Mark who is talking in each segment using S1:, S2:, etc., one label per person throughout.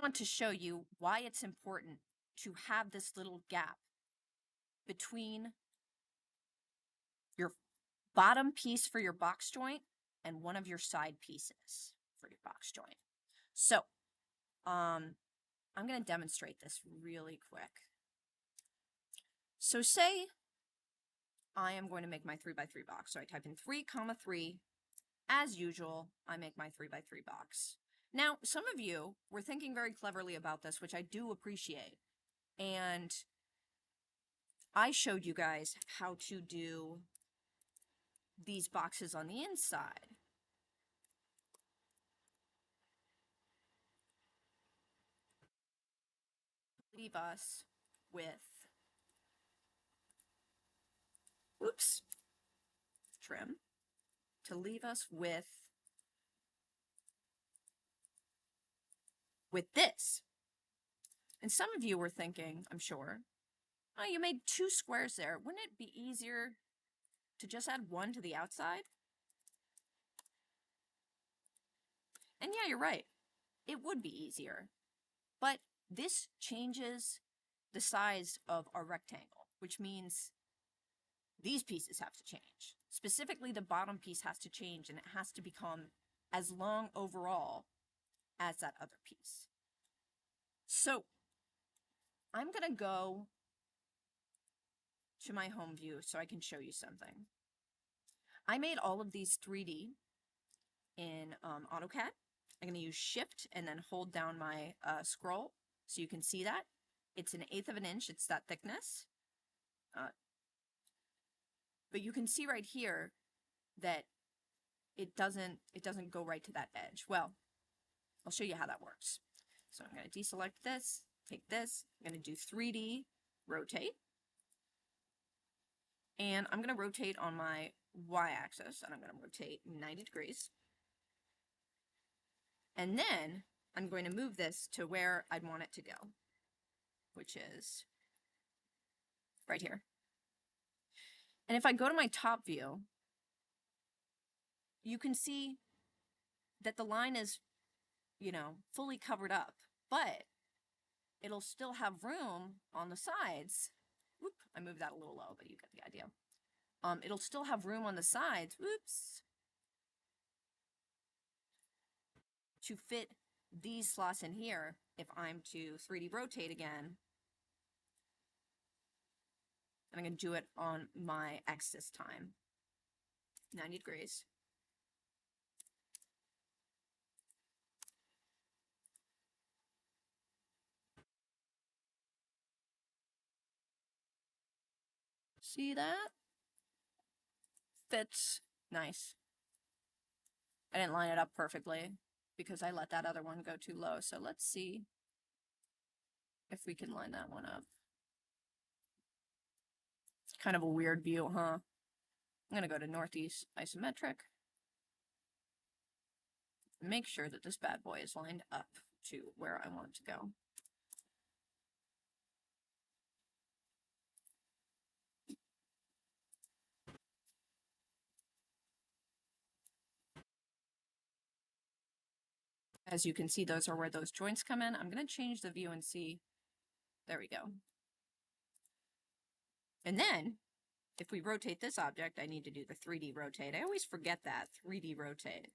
S1: want to show you why it's important to have this little gap between your bottom piece for your box joint and one of your side pieces for your box joint. So, I'm going to demonstrate this really quick. So say I am going to make my 3x3 box. So I type in 3, 3. As usual, I make my 3x3 box. Now, some of you were thinking very cleverly about this, which I do appreciate. And I showed you guys how to do these boxes on the inside. Leave us with, oops, trim, to leave us with this. And some of you were thinking, I'm sure, oh, you made 2 squares there. Wouldn't it be easier to just add 1 to the outside? And yeah, you're right. It would be easier. But this changes the size of our rectangle, which means these pieces have to change. Specifically, the bottom piece has to change, and it has to become as long overall as that other piece. So I'm going to go to my home view so I can show you something. I made all of these 3D in AutoCAD. I'm going to use Shift and then hold down my scroll so you can see that. It's 1/8 of an inch. It's that thickness. But you can see right here that it doesn't go right to that edge. Well, I'll show you how that works. So I'm going to deselect this, take this, I'm going to do 3D rotate. And I'm going to rotate on my y-axis, and I'm going to rotate 90 degrees. And then I'm going to move this to where I'd want it to go, which is right here. And if I go to my top view, you can see that the line is, fully covered up, but it'll still have room on the sides. Whoop, I moved that a little low, but you get the idea. It'll still have room on the sides, whoops, to fit these slots in here if I'm to 3D rotate again. And I'm going to do it on my X this time, 90 degrees. See that? Fits nice. I didn't line it up perfectly because I let that other one go too low. So let's see if we can line that one up. It's kind of a weird view, huh? I'm going to go to northeast isometric. Make sure that this bad boy is lined up to where I want it to go. As you can see, those are where those joints come in. I'm going to change the view and see. There we go. And then, if we rotate this object, I need to do the 3D rotate. I always forget that, 3D rotate.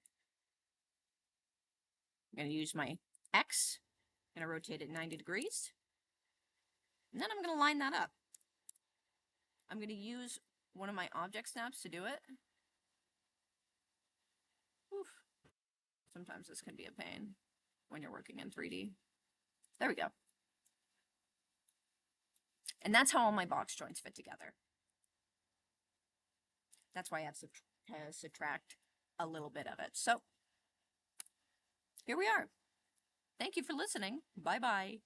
S1: I'm going to use my X. I'm going to rotate it 90 degrees. And then I'm going to line that up. I'm going to use one of my object snaps to do it. Oof. Sometimes this can be a pain when you're working in 3D. There we go. And that's how all my box joints fit together. That's why I have to subtract a little bit of it. So, here we are. Thank you for listening. Bye-bye.